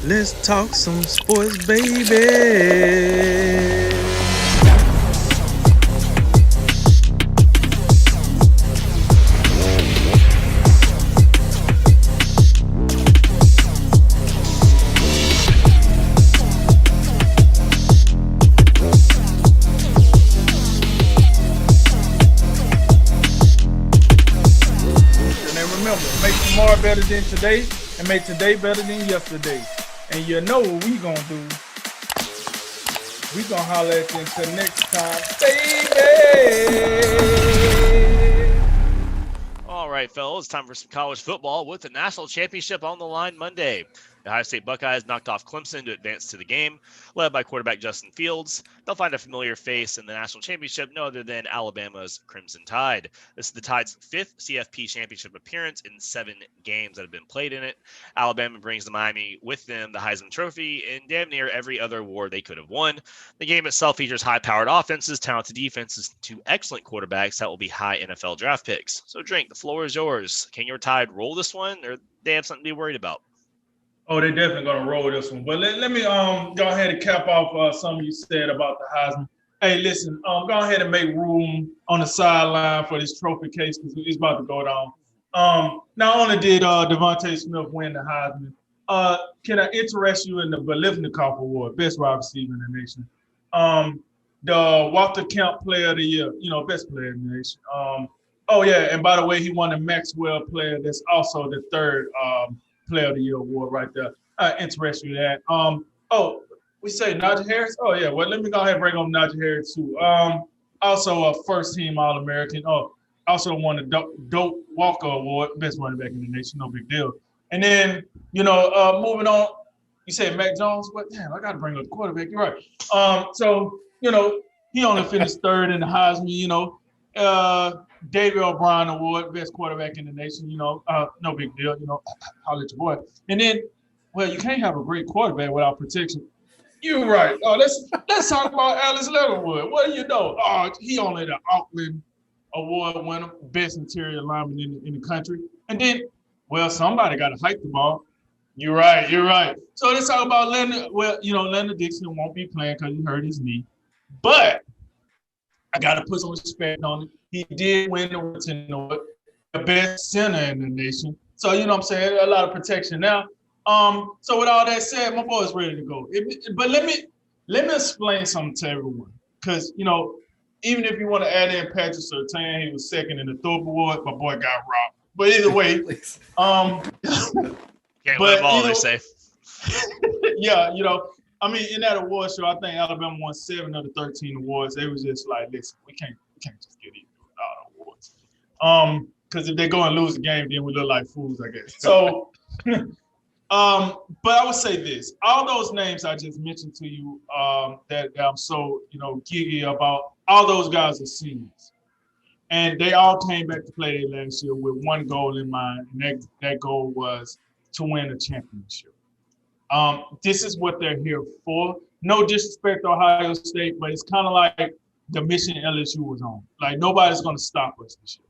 Let's talk some sports, baby. And remember, make tomorrow better than today and make today better than yesterday. And you know what we gonna do. We gonna holler at you until next time, baby. All right, fellas, time for some college football with the national championship on the line Monday. The Ohio State Buckeyes knocked off Clemson to advance to the game, led by quarterback Justin Fields. They'll find a familiar face in the national championship, no other than Alabama's Crimson Tide. This is the Tide's fifth CFP Championship appearance in 7 games that have been played in it. Alabama brings to Miami with them the Heisman Trophy and damn near every other award they could have won. The game itself features high-powered offenses, talented defenses, and 2 excellent quarterbacks that will be high NFL draft picks. So, Drink, the floor is yours. Can your Tide roll this one, or they have something to be worried about? Oh, they're definitely gonna roll this one. But let me go ahead and cap off something you said about the Heisman. Hey, listen, go ahead and make room on the sideline for this trophy case because it's about to go down. Not only did Devontae Smith win the Heisman, can I interest you in the Bolivnikov Award, best wide receiver in the nation? The Walter Camp Player of the Year, best player in the nation. Oh yeah, and by the way, he won the Maxwell Player. That's also the third Player of the Year award right there. Interest you in that. We say Najee Harris. Oh yeah, well let me go ahead and bring on Najee Harris too. Also a first team All American. Also won the Dope Walker Award, best running back in the nation. No big deal. And then moving on, you said Mac Jones. What? Damn, I got to bring up the quarterback. You're right. So he only finished third in the Heisman. David O'Brien Award, best quarterback in the nation. No big deal. Holler at your boy. And then, well, you can't have a great quarterback without protection. You're right. Let's talk about Alex Leatherwood. What do you know? He only the Auckland Award winner, best interior lineman in the country. And then, well, somebody got to hike the ball. You're right. So let's talk about Leonard. Well, Leonard Dixon won't be playing because he hurt his knee. But I got to put some respect on it. He did win the Wilson Award, the best center in the nation. So, you know what I'm saying? A lot of protection now. So with all that said, my boy is ready to go. But let me explain something to everyone. Because, even if you want to add in Patrick Surtain, he was second in the Thorpe Award, my boy got robbed. But either way, Can't win them all, they say. Yeah, in that award show, I think Alabama won 7 of the 13 awards. They was just like, listen, we can't just get these awards. Because if they go and lose the game, then we look like fools, I guess. So, but I would say this: all those names I just mentioned to you, that I'm so giddy about, all those guys are seniors, and they all came back to play last year with one goal in mind, and that goal was to win a championship. This is what they're here for. No disrespect to Ohio State, but it's kind of like the mission LSU was on. Like, nobody's going to stop us this year.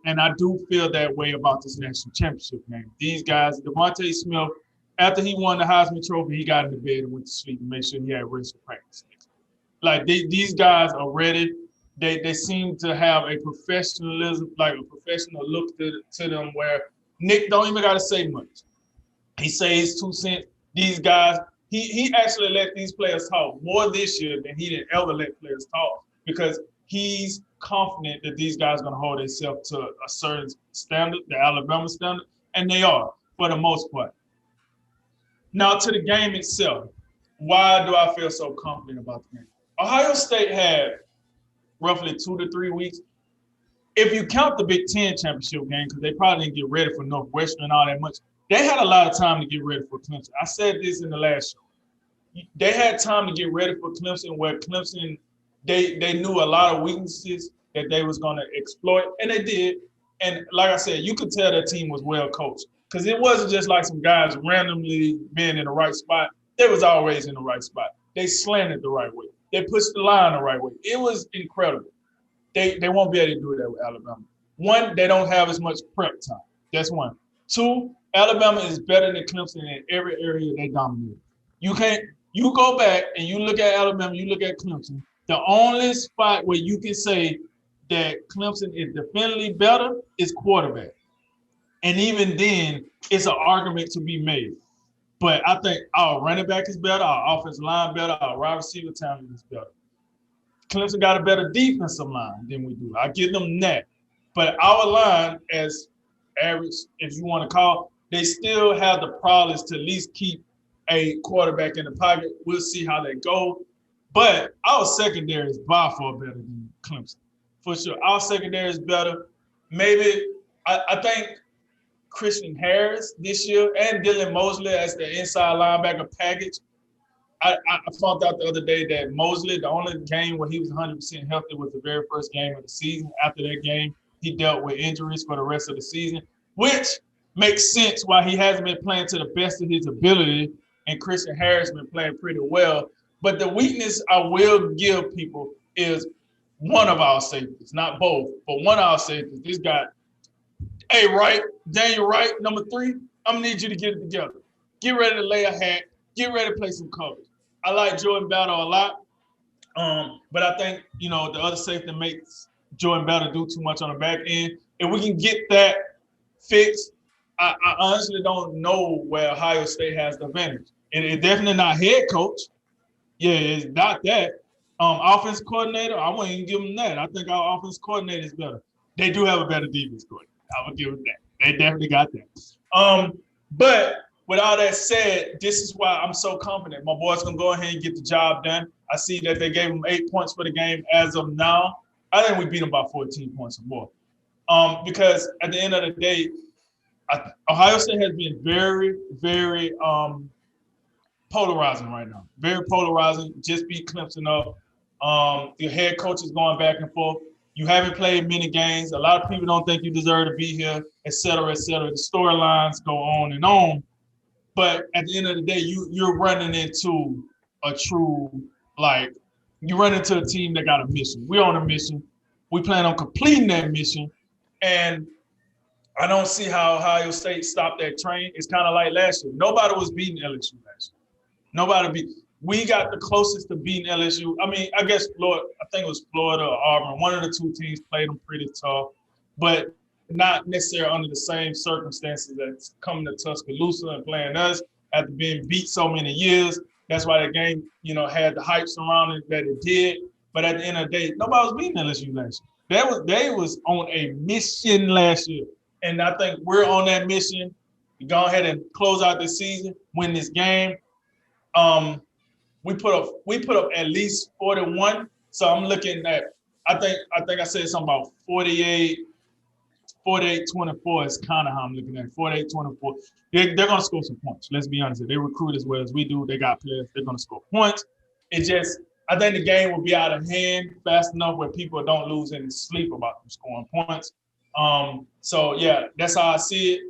And I do feel that way about this national championship game. These guys, Devontae Smith, after he won the Heisman Trophy, he got into bed and went to sleep and made sure he had rest for practice. Like, these guys are ready. They seem to have a professionalism, like a professional look to them where Nick don't even got to say much. He says 2 cents. These guys, he actually let these players talk more this year than he didn't ever let players talk because he's confident that these guys are going to hold themselves to a certain standard, the Alabama standard, and they are for the most part. Now to the game itself, why do I feel so confident about the game? Ohio State had roughly 2 to 3 weeks. If you count the Big Ten championship game, because they probably didn't get ready for Northwestern and all that much, they had a lot of time to get ready for Clemson. I said this in the last show. They had time to get ready for Clemson, where Clemson, they knew a lot of weaknesses that they was going to exploit, and they did. And like I said, you could tell that team was well coached because it wasn't just like some guys randomly being in the right spot. They was always in the right spot. They slanted the right way. They pushed the line the right way. It was incredible. They won't be able to do that with Alabama. One, they don't have as much prep time. That's one. Two, Alabama is better than Clemson in every area they dominate. You go back and you look at Alabama, you look at Clemson. The only spot where you can say that Clemson is definitely better is quarterback. And even then, it's an argument to be made. But I think our running back is better, our offensive line better, our wide receiver talent is better. Clemson got a better defensive line than we do. I give them that. But our line, as average, if you want to call, they still have the prowess to at least keep a quarterback in the pocket. We'll see how they go. But our secondary is by far better than Clemson. For sure. Our secondary is better. Maybe, I think Christian Harris this year and Dylan Mosley as the inside linebacker package. I found out the other day that Mosley, the only game where he was 100% healthy was the very first game of the season. After that game, he dealt with injuries for the rest of the season, which makes sense why he hasn't been playing to the best of his ability, and Christian Harris been playing pretty well. But the weakness I will give people is one of our safeties, not both, but one of our safeties. This guy, hey, Wright, Daniel Wright, number 3, I'm going to need you to get it together. Get ready to lay a hat. Get ready to play some coverage. I like Jordan Battle a lot, but I think, the other safety makes Jordan Battle do too much on the back end. If we can get that fixed, I honestly don't know where Ohio State has the advantage. And it's definitely not head coach. Yeah, it's not that. Offense coordinator, I wouldn't even give them that. I think our offense coordinator is better. They do have a better defense coordinator. I would give them that. They definitely got that. But with all that said, this is why I'm so confident. My boys going to go ahead and get the job done. I see that they gave them 8 points for the game as of now. I think we beat them by 14 points or more. Because at the end of the day, Ohio State has been very, very polarizing right now. Very polarizing. Just beat Clemson up. Your head coach is going back and forth. You haven't played many games. A lot of people don't think you deserve to be here, et cetera, et cetera. The storylines go on and on. But at the end of the day, you're running into a true, you run into a team that got a mission. We're on a mission. We plan on completing that mission. And I don't see how Ohio State stopped that train. It's kind of like last year. Nobody was beating LSU last year. Nobody beat. We got the closest to beating LSU. I mean, I guess Florida, I think it was Florida or Auburn. One of the two teams played them pretty tough, but not necessarily under the same circumstances that's coming to Tuscaloosa and playing us after being beat so many years. That's why the game, had the hype surrounding it that it did. But at the end of the day, nobody was beating LSU last year. They was on a mission last year. And I think we're on that mission. We go ahead and close out this season, win this game. We put up at least 41. So I'm looking at, I think I said something about 48, 24 is kind of how I'm looking at it. 48, 24. They're going to score some points. Let's be honest. They recruit as well as we do. They got players. They're going to score points. I think the game will be out of hand fast enough where people don't lose any sleep about them scoring points. So, yeah, that's how I see it.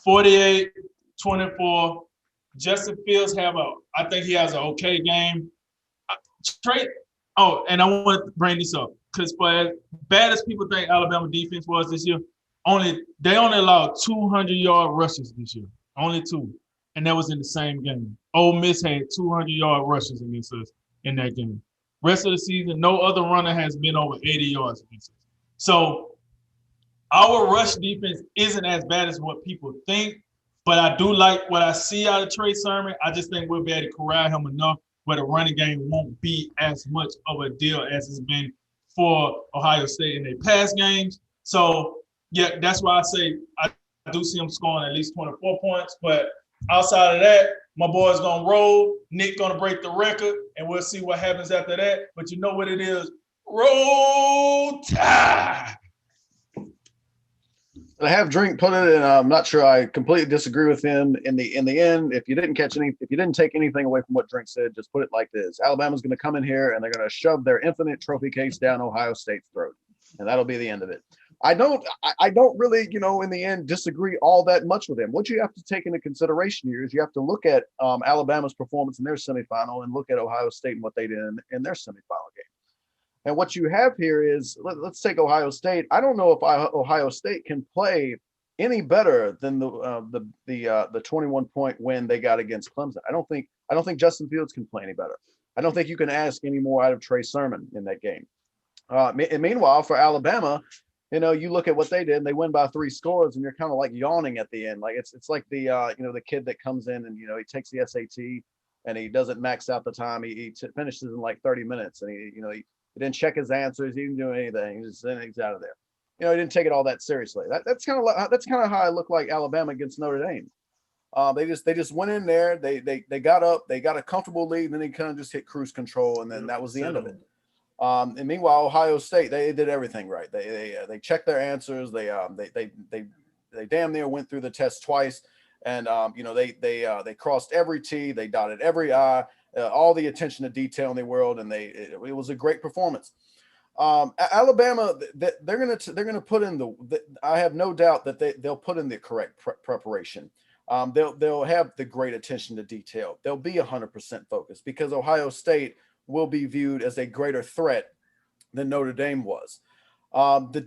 48, 24. Justin Fields I think he has an okay game. And I want to bring this up because for as bad as people think Alabama defense was this year, they only allowed 200-yard rushes this year. Only 2. And that was in the same game. Ole Miss had 200-yard rushes against us in that game. Rest of the season, no other runner has been over 80 yards against us. So our rush defense isn't as bad as what people think. But I do like what I see out of Trey Sermon. I just think we'll be able to corral him enough where the running game won't be as much of a deal as it's been for Ohio State in their past games. So, yeah, that's why I say I do see him scoring at least 24 points. But outside of that, my boy's going to roll. Nick going to break the record, and we'll see what happens after that. But you know what it is. Roll Tide! I have Drink put it, and I'm not sure I completely disagree with him. In the end, if you didn't take anything away from what Drink said, just put it like this: Alabama's going to come in here and they're going to shove their infinite trophy case down Ohio State's throat, and that'll be the end of it. I don't really, in the end, disagree all that much with him. What you have to take into consideration here is you have to look at Alabama's performance in their semifinal and look at Ohio State and what they did in their semifinal game. And what you have here is, let's take Ohio State. I don't know if Ohio State can play any better than the 21-point win they got against Clemson. I don't think Justin Fields can play any better. I don't think you can ask any more out of Trey Sermon in that game. And meanwhile, for Alabama, you look at what they did, and they win by 3 scores, and you're kind of like yawning at the end. Like it's like the the kid that comes in and he takes the SAT and he doesn't max out the time. He finishes in like 30 minutes, and he didn't check his answers. He didn't do anything. He's out of there. He didn't take it all that seriously. That's kind of how I look like Alabama against Notre Dame. They just went in there. They got up. They got a comfortable lead, and then they kind of just hit cruise control, and then that was the end of it. And meanwhile, Ohio State, they did everything right. They checked their answers. They damn near went through the test twice, and they crossed every T, they dotted every I, all the attention to detail in the world, and it was a great performance. Alabama, they're gonna put in I have no doubt that they'll put in the correct preparation. They'll have the great attention to detail. They'll be 100% focused because Ohio State will be viewed as a greater threat than Notre Dame was. The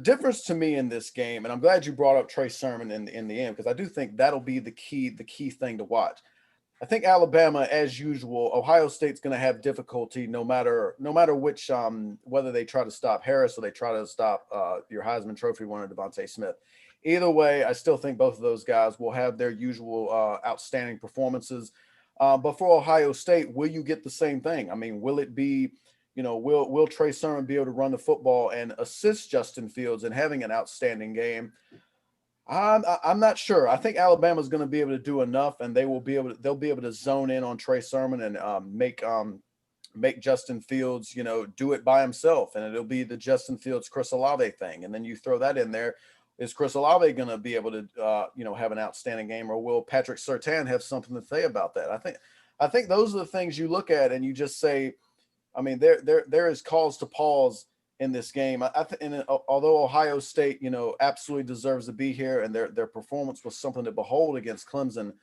difference to me in this game, and I'm glad you brought up Trey Sermon in the end, because I do think that'll be the key thing to watch. I think Alabama, as usual, Ohio State's going to have difficulty no matter which, whether they try to stop Harris or they try to stop your Heisman Trophy winner Devontae Smith. Either way, I still think both of those guys will have their usual outstanding performances. But for Ohio State, will you get the same thing? I mean, will it be, will Trey Sermon be able to run the football and assist Justin Fields in having an outstanding game? I'm not sure. I think Alabama's going to be able to do enough, and they'll be able to zone in on Trey Sermon and make Justin Fields, do it by himself, and it'll be the Justin Fields Chris Olave thing. And then you throw that in there. Is Chris Olave going to be able to, have an outstanding game, or will Patrick Surtain have something to say about that? I think those are the things you look at and you just say, I mean, there is cause to pause in this game. Although Ohio State, absolutely deserves to be here, and their performance was something to behold against Clemson,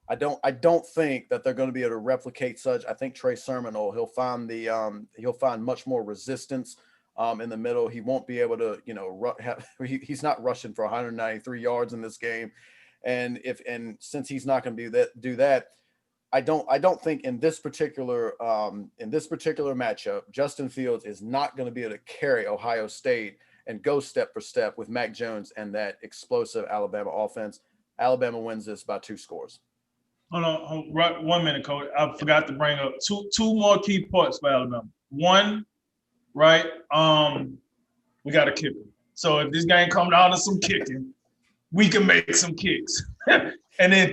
I don't think that they're going to be able to replicate such. I think Trey Sermon he'll find much more resistance in the middle. He won't be able to, he's not rushing for 193 yards in this game. And since he's not going to do that, I don't think in this particular matchup, Justin Fields is not going to be able to carry Ohio State and go step for step with Mac Jones and that explosive Alabama offense. Alabama wins this by 2 scores. Hold on, right, 1 minute, Coach. I forgot to bring up two more key points for Alabama. One, right? We got a kicker. So if this game comes down to some kicking, we can make some kicks. And then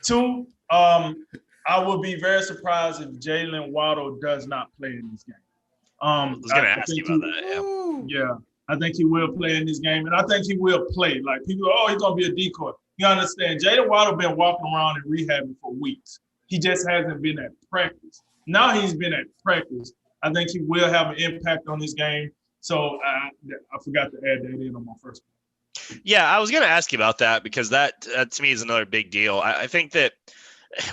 two, I would be very surprised if Jalen Waddle does not play in this game. I was going to ask you about that. Yeah, I think he will play in this game, and I think he will play. Like people, he's going to be a decoy. You understand? Jalen Waddle been walking around and rehabbing for weeks. He just hasn't been at practice. Now he's been at practice. I think he will have an impact on this game. So I forgot to add that in on my first one. Yeah, I was going to ask you about that because that to me is another big deal. I think that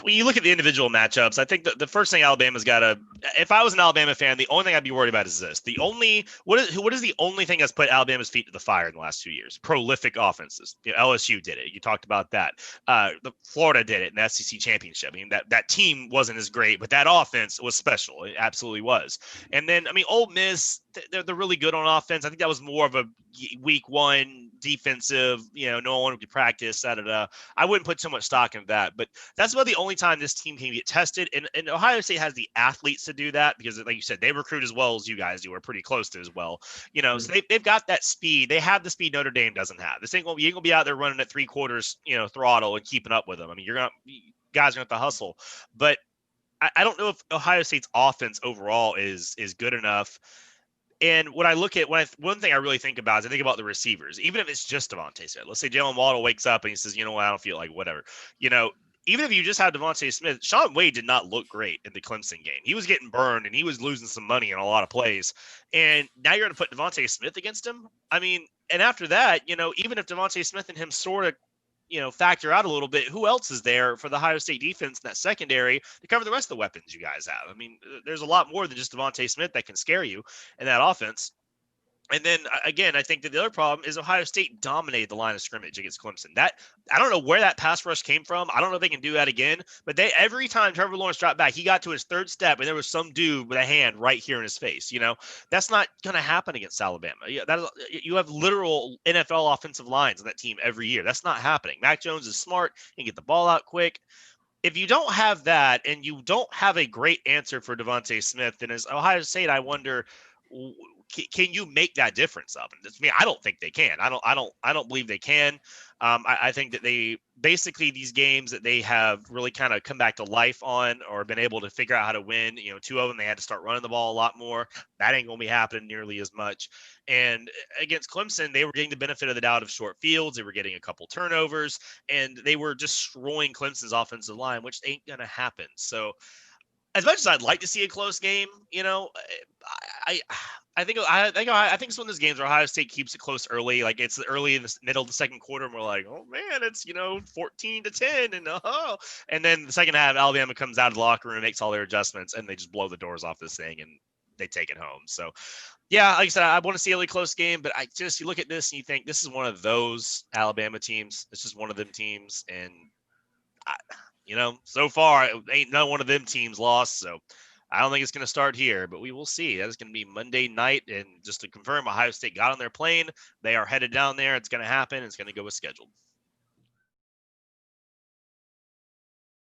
when you look at the individual matchups, I think that the first thing Alabama's got to – if I was an Alabama fan, the only thing I'd be worried about is this. What is the only thing that's put Alabama's feet to the fire in the last 2 years? Prolific offenses. LSU did it. You talked about that. Florida did it in the SEC championship. I mean, that team wasn't as great, but that offense was special. It absolutely was. And then, I mean, Ole Miss, they're really good on offense. I think that was more of a week one defensive, no one could practice. I wouldn't put so much stock in that, but that's about the only time this team can get tested. And Ohio State has the athletes to do that because, like you said, they recruit as well as you guys do, or pretty close to as well. So they've got that speed. They have the speed Notre Dame doesn't have. You ain't gonna be out there running at 3/4, throttle and keeping up with them. I mean, guys are gonna have to hustle, but I don't know if Ohio State's offense overall is good enough. And when I look at one thing I really think about is I think about the receivers, even if it's just Devontae Smith. Let's say Jalen Waddle wakes up and he says, I don't feel like whatever. Even if you just had Devontae Smith, Sean Wade did not look great in the Clemson game. He was getting burned and he was losing some money in a lot of plays. And now you're going to put Devontae Smith against him. I mean, and after that, even if Devontae Smith and him sort of, factor out a little bit, who else is there for the Ohio State defense in that secondary to cover the rest of the weapons you guys have? I mean, there's a lot more than just Devontae Smith that can scare you in that offense. And then again, I think that the other problem is Ohio State dominated the line of scrimmage against Clemson. That I don't know where that pass rush came from. I don't know if they can do that again. But every time Trevor Lawrence dropped back, he got to his third step, and there was some dude with a hand right here in his face. That's not going to happen against Alabama. You have literal NFL offensive lines on that team every year. That's not happening. Mac Jones is smart and get the ball out quick. If you don't have that, and you don't have a great answer for Devontae Smith, then as Ohio State, I wonder, can you make that difference up? And I don't think they can. I don't believe they can. I think that they basically, these games that they have really kind of come back to life on, or been able to figure out how to win. Two of them, they had to start running the ball a lot more. That ain't going to be happening nearly as much. And against Clemson, they were getting the benefit of the doubt of short fields. They were getting a couple turnovers, and they were destroying Clemson's offensive line, which ain't going to happen. So as much as I'd like to see a close game, I think it's one of those games where Ohio State keeps it close early. Like, it's early in the middle of the second quarter, and we're like, oh man, it's 14-10, and then the second half, Alabama comes out of the locker room and makes all their adjustments, and they just blow the doors off this thing and they take it home. So yeah, like I said, I want to see a really close game, but you look at this and you think this is one of those Alabama teams. It's just one of them teams, and so far, ain't none one of them teams lost. So I don't think it's going to start here, but we will see. That is going to be Monday night. And just to confirm, Ohio State got on their plane. They are headed down there. It's going to happen. It's going to go as scheduled.